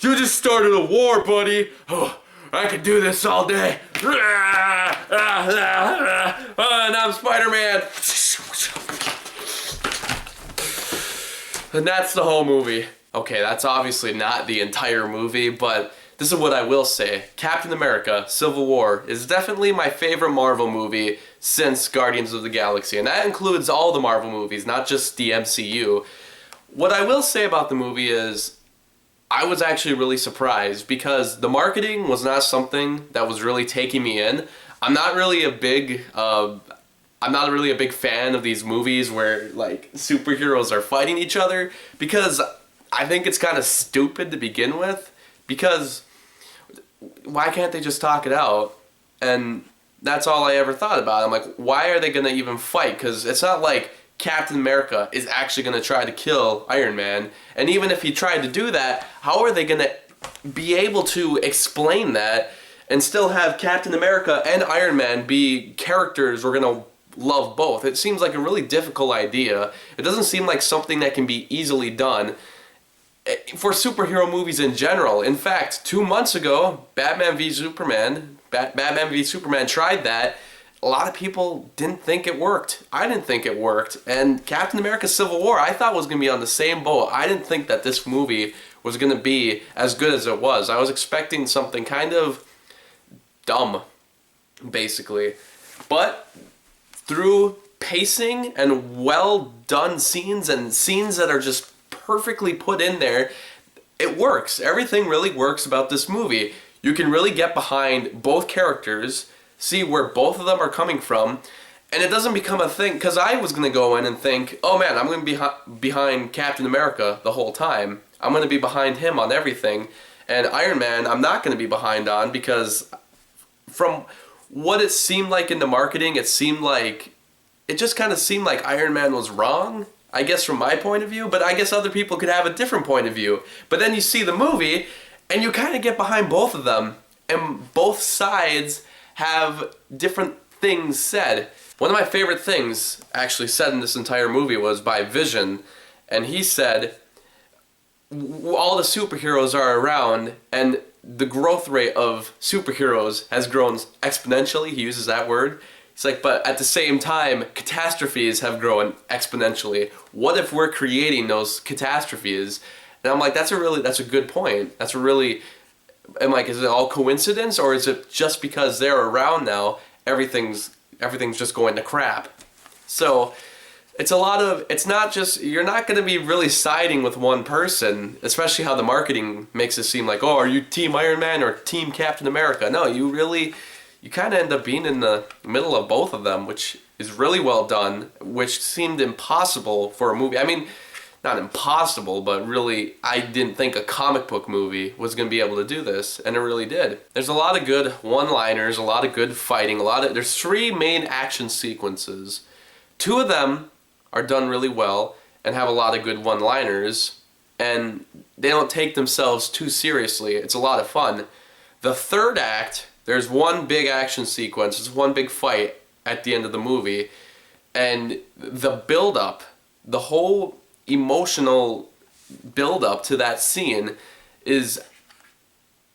You just started a war, buddy. Oh, I could do this all day. And I'm Spider-Man. And that's the whole movie. Okay, that's obviously not the entire movie, but this is what I will say. Captain America: Civil War is definitely my favorite Marvel movie since Guardians of the Galaxy, and that includes all the Marvel movies, not just the MCU. What I will say about the movie is I was actually really surprised because the marketing was not something that was really taking me in. I'm not really a big fan of these movies where like superheroes are fighting each other because I think it's kind of stupid to begin with. Because why can't they just talk it out? And that's all I ever thought about. I'm like, why are they gonna even fight? Because it's not like Captain America is actually gonna try to kill Iron Man. And even if he tried to do that, how are they gonna be able to explain that and still have Captain America and Iron Man be characters we're gonna love both? It seems like a really difficult idea. It doesn't seem like something that can be easily done for superhero movies in general. In fact, 2 months ago, Batman v Superman tried that. A lot of people didn't think it worked. I didn't think it worked. And Captain America: Civil War, I thought was going to be on the same boat. I didn't think that this movie was going to be as good as it was. I was expecting something kind of dumb, basically. But through pacing and well done scenes and scenes that are just perfectly put in there, it works. Everything really works about this movie. You can really get behind both characters, see where both of them are coming from, and it doesn't become a thing, because I was going to go in and think, oh man, I'm going to be behind Captain America the whole time. I'm going to be behind him on everything, and Iron Man I'm not going to be behind on, because from what it seemed like in the marketing, it just kind of seemed like Iron Man was wrong, I guess from my point of view, but I guess other people could have a different point of view. But then you see the movie, and you kind of get behind both of them, and both sides have different things said. One of my favorite things actually said in this entire movie was by Vision, and he said, all the superheroes are around, and the growth rate of superheroes has grown exponentially. He uses that word. He's like, but at the same time, catastrophes have grown exponentially. What if we're creating those catastrophes? And I'm like, that's a good point. I'm like, is it all coincidence, or is it just because they're around now, everything's just going to crap? So it's not just, you're not going to be really siding with one person, especially how the marketing makes it seem like, oh, are you Team Iron Man or Team Captain America? No, you kind of end up being in the middle of both of them, which is really well done, which seemed impossible for a movie. I mean, not impossible, but really, I didn't think a comic book movie was going to be able to do this, and it really did. There's a lot of good one-liners, a lot of good fighting, there's 3 main action sequences. 2 of them are done really well and have a lot of good one-liners, and they don't take themselves too seriously. It's a lot of fun. The third act, there's one big action sequence, it's one big fight at the end of the movie, and the build-up, the whole emotional build-up to that scene is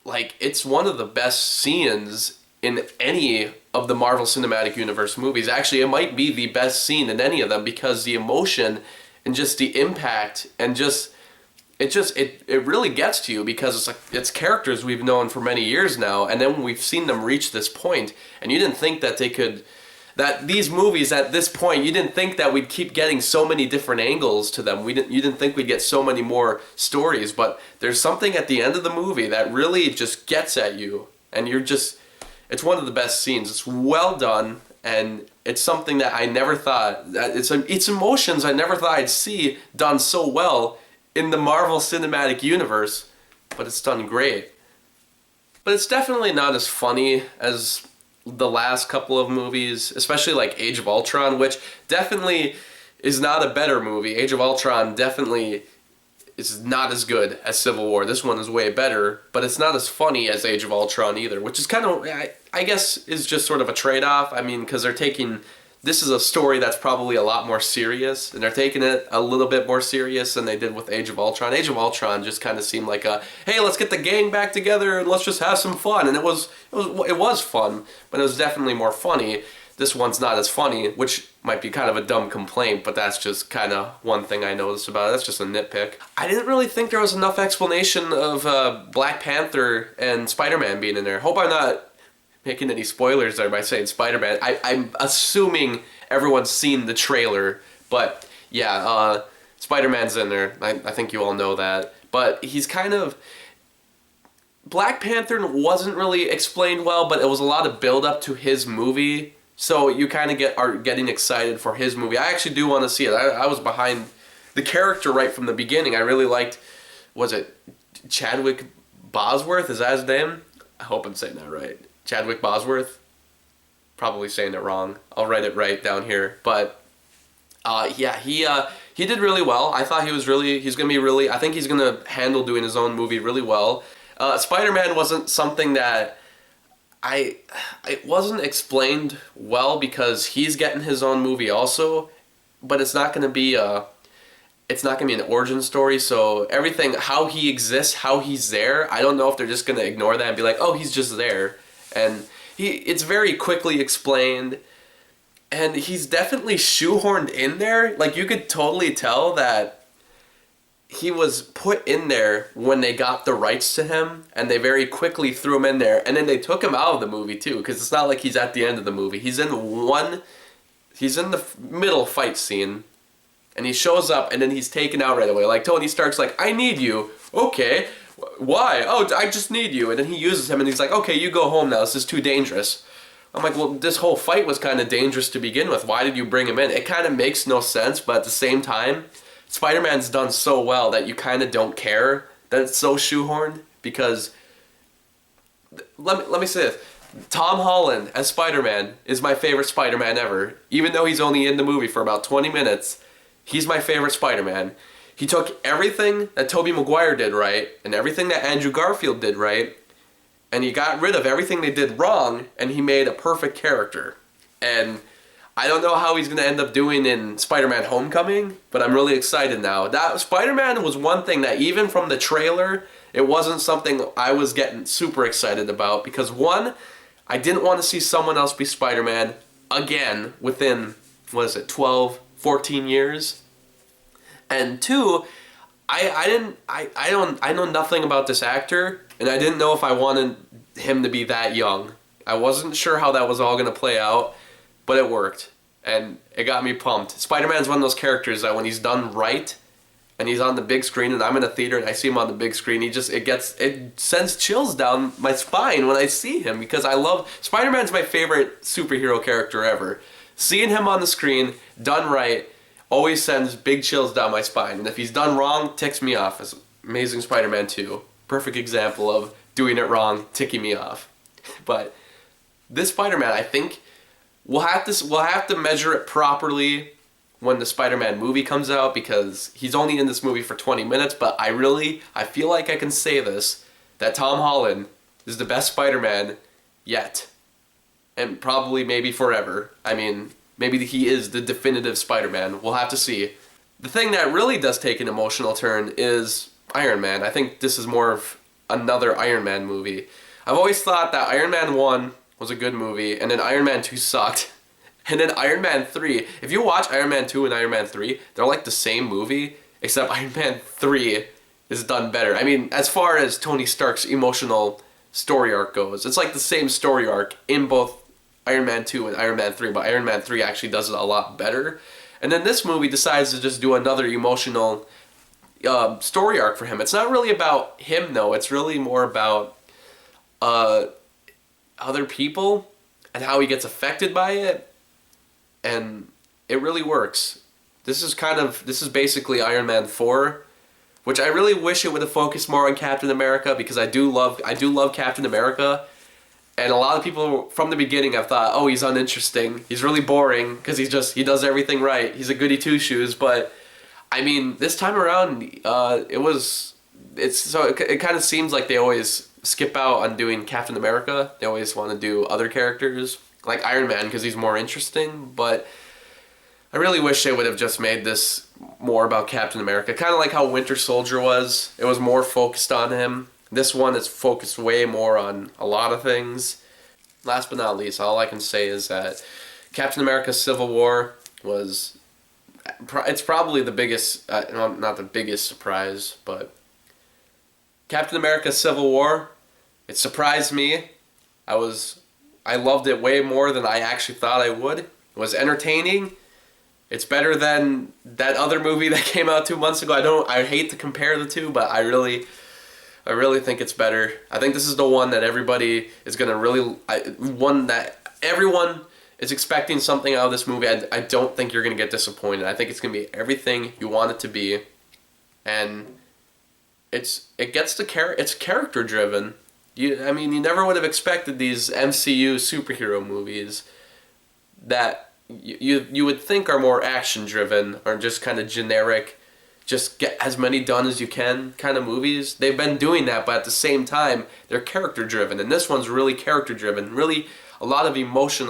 like, it's one of the best scenes in any of the Marvel Cinematic Universe movies. Actually, it might be the best scene in any of them, because the emotion and just the impact and it really gets to you, because it's characters we've known for many years now, and then we've seen them reach this point, and you didn't think that these movies at this point, you didn't think that we'd keep getting so many different angles to them. You didn't think we'd get so many more stories, but there's something at the end of the movie that really just gets at you, and it's one of the best scenes. It's well done, and it's something that I never thought, it's emotions I never thought I'd see done so well in the Marvel Cinematic Universe, but it's done great. But it's definitely not as funny as the last couple of movies, especially like Age of Ultron, which definitely is not a better movie. Age of Ultron definitely is not as good as Civil War. This one is way better, but it's not as funny as Age of Ultron either, which is kind of, I guess, is just sort of a trade-off. I mean, because they're taking this is a story that's probably a lot more serious, and they're taking it a little bit more serious than they did with Age of Ultron. Age of Ultron just kind of seemed like a, hey, let's get the gang back together and let's just have some fun, and it was fun, but it was definitely more funny. This one's not as funny, which might be kind of a dumb complaint, but that's just kind of one thing I noticed about it. That's just a nitpick. I didn't really think there was enough explanation of Black Panther and Spider-Man being in there. Hope I'm not making any spoilers there by saying Spider-Man. I'm assuming everyone's seen the trailer, but yeah, Spider-Man's in there. I think you all know that. But he's kind of... Black Panther wasn't really explained well, but it was a lot of build-up to his movie, so you kind of are getting excited for his movie. I actually do want to see it. I was behind the character right from the beginning. I really liked, was it Chadwick Bosworth? Is that his name? I hope I'm saying that right. Chadwick Bosworth, probably saying it wrong. I'll write it right down here. But yeah, he did really well. I thought he's gonna be really. I think he's gonna handle doing his own movie really well. Spider-Man wasn't something that it wasn't explained well because he's getting his own movie also, but it's not gonna be an origin story, so everything, how he exists, how he's there, I don't know if they're just gonna ignore that and be like, oh, he's just there. And it's very quickly explained, and he's definitely shoehorned in there. Like, you could totally tell that he was put in there when they got the rights to him, and they very quickly threw him in there, and then they took him out of the movie too, because it's not like he's at the end of the movie. He's in the middle fight scene, and he shows up, and then he's taken out right away. Like, Tony Stark's like, I need you. Okay. Why? Oh, I just need you. And then he uses him, and he's like, okay, you go home now. This is too dangerous. I'm like, well, this whole fight was kind of dangerous to begin with. Why did you bring him in? It kind of makes no sense, but at the same time, Spider-Man's done so well that you kind of don't care that it's so shoehorned, because let me say this. Tom Holland as Spider-Man is my favorite Spider-Man ever. Even though he's only in the movie for about 20 minutes, he's my favorite Spider-Man. He took everything that Tobey Maguire did right, and everything that Andrew Garfield did right, and he got rid of everything they did wrong, and he made a perfect character. And I don't know how he's going to end up doing in Spider-Man Homecoming, but I'm really excited now. That Spider-Man was one thing that even from the trailer, it wasn't something I was getting super excited about, because one, I didn't want to see someone else be Spider-Man again within, 12, 14 years? And two, I know nothing about this actor, and I didn't know if I wanted him to be that young. I wasn't sure how that was all going to play out, but it worked, and it got me pumped. Spider-Man's one of those characters that when he's done right, and he's on the big screen, and I'm in a theater and I see him on the big screen, it sends chills down my spine when I see him, because Spider-Man's my favorite superhero character ever. Seeing him on the screen, done right, always sends big chills down my spine. And if he's done wrong, ticks me off. It's Amazing Spider-Man 2. Perfect example of doing it wrong, ticking me off. But this Spider-Man, I think, we'll have to measure it properly when the Spider-Man movie comes out, because he's only in this movie for 20 minutes, but I feel like I can say this, that Tom Holland is the best Spider-Man yet. And probably maybe forever. I mean, maybe he is the definitive Spider-Man. We'll have to see. The thing that really does take an emotional turn is Iron Man. I think this is more of another Iron Man movie. I've always thought that Iron Man 1 was a good movie, and then Iron Man 2 sucked. And then Iron Man 3, if you watch Iron Man 2 and Iron Man 3, they're like the same movie, except Iron Man 3 is done better. I mean, as far as Tony Stark's emotional story arc goes, it's like the same story arc in both Iron Man 2 and Iron Man 3, but Iron Man 3 actually does it a lot better. And then this movie decides to just do another emotional story arc for him. It's not really about him, though. It's really more about other people and how he gets affected by it. And it really works. This is basically Iron Man 4, which I really wish it would have focused more on Captain America, because I do love Captain America. And a lot of people from the beginning have thought, oh, he's uninteresting, he's really boring, because he does everything right, he's a goody two-shoes. But I mean, this time around, it kind of seems like they always skip out on doing Captain America. They always want to do other characters. like Iron Man because he's more interesting, but I really wish they would have just made this more about Captain America. Kind of like how Winter Soldier was. It was more focused on him. This one is focused way more on a lot of things. Last but not least, all I can say is that Captain America Civil War was... It's probably the biggest... not the biggest surprise, but... Captain America Civil War, it surprised me. I loved it way more than I actually thought I would. It was entertaining. It's better than that other movie that came out 2 months ago. I hate to compare the two, but I really think it's better. I think this is the one that everybody is gonna one that everyone is expecting something out of this movie. I don't think you're gonna get disappointed. I think it's gonna be everything you want it to be, and it's character driven. You never would have expected these MCU superhero movies that you would think are more action driven or just kind of generic, just get as many done as you can kind of movies. They've been doing that, but at the same time, they're character driven, and this one's really character driven. Really, a lot of emotions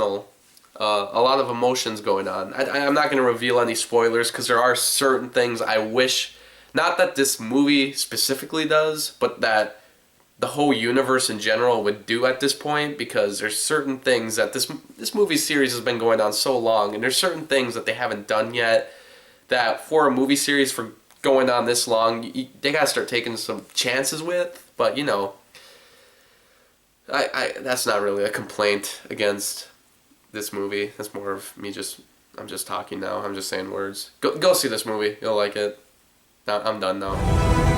going on. I'm not going to reveal any spoilers because there are certain things I wish, not that this movie specifically does, but that the whole universe in general would do at this point, because there's certain things that this movie series has been going on so long, and there's certain things that they haven't done yet that for a movie series for going on this long, they gotta start taking some chances with. But that's not really a complaint against this movie. That's more of me I'm just talking now. I'm just saying words. Go see this movie. You'll like it. I'm done now.